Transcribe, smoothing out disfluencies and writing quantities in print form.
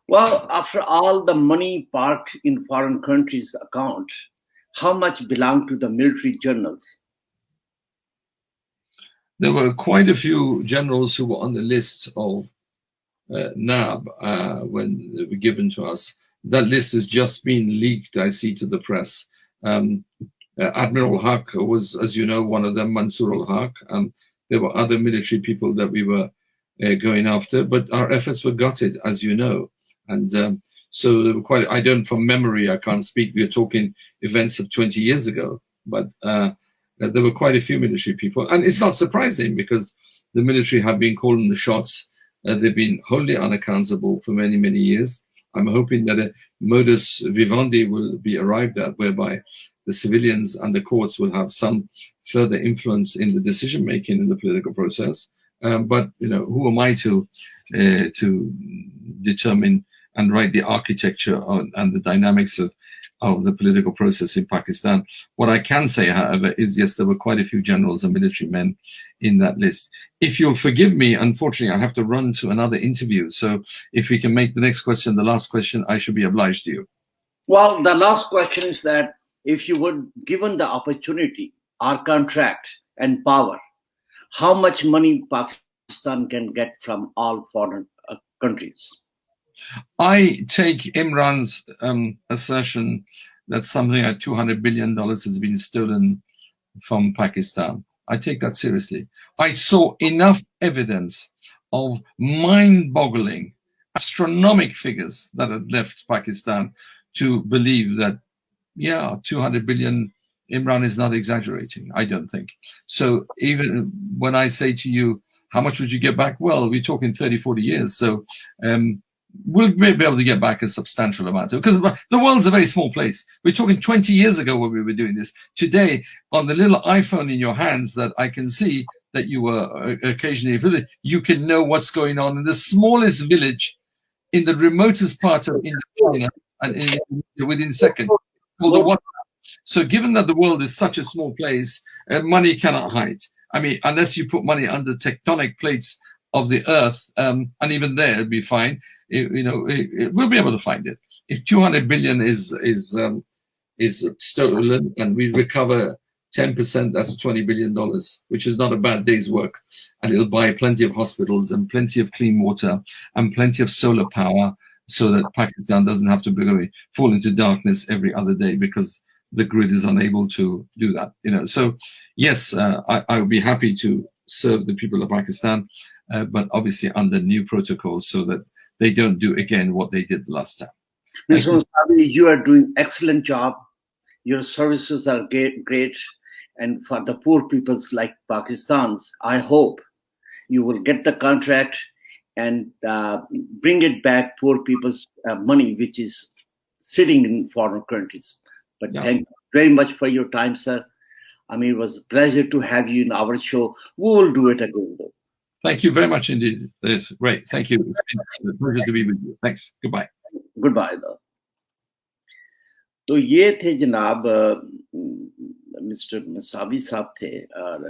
Well, after all the money parked in foreign countries' account, how much belonged to the military journals? There were quite a few generals who were on the list of NAB when they were given to us. That list has just been leaked, I see, to the press. Um, Admiral Haq was, as you know, one of them, Mansour al-Haq. There were other military people that we were going after, but our efforts were gutted, as you know. And so there were quite, I don't, from memory, I can't speak. We are talking events of 20 years ago, but there were quite a few military people. And it's not surprising because the military have been calling the shots. They've been wholly unaccountable for many, many years. I'm hoping that a modus vivendi will be arrived at whereby the civilians and the courts will have some further influence in the decision making in the political process. But you know, who am I to determine and write the architecture and the dynamics of the political process in Pakistan? What I can say, however, is yes, there were quite a few generals and military men in that list. If you'll forgive me, unfortunately, I have to run to another interview. So if we can make the next question the last question, I should be obliged to you. Well, the last question is that if you were given the opportunity, or contract, and power, how much money Pakistan can get from all foreign countries? I take Imran's assertion that something like $200 billion has been stolen from Pakistan. I take that seriously. I saw enough evidence of mind-boggling, astronomical figures that had left Pakistan to believe that, yeah, 200 billion, Imran is not exaggerating, I don't think. So even when I say to you, how much would you get back? Well, we're talking 30, 40 years. So we'll be able to get back a substantial amount because the world's a very small place. We're talking 20 years ago when we were doing this. Today, on the little iPhone in your hands that I can see that you were occasionally visiting, you can know what's going on in the smallest village in the remotest part of Indochina and within seconds. So given that the world is such a small place, money cannot hide. I mean, unless you put money under tectonic plates of the earth, and even there it'd be fine. We'll be able to find it. If 200 billion is stolen and we recover 10%, that's $20 billion, which is not a bad day's work. And it'll buy plenty of hospitals and plenty of clean water and plenty of solar power so that Pakistan doesn't have to fall into darkness every other day because the grid is unable to do that. So yes, I would be happy to serve the people of Pakistan, but obviously under new protocols so that they don't do again what they did last time. Mr. Musavi, you are doing excellent job. Your services are great. And for the poor peoples like Pakistan's, I hope you will get the contract and bring it back poor people's money, which is sitting in foreign countries. But thank you very much for your time, sir. I mean, it was a pleasure to have you in our show. We will do it again, though. Thank you very much indeed. It's great. Thank you. It's been a pleasure to be with you. Thanks. Goodbye. Goodbye, though. तो ये थे जनाब mister मसावी साहब थे और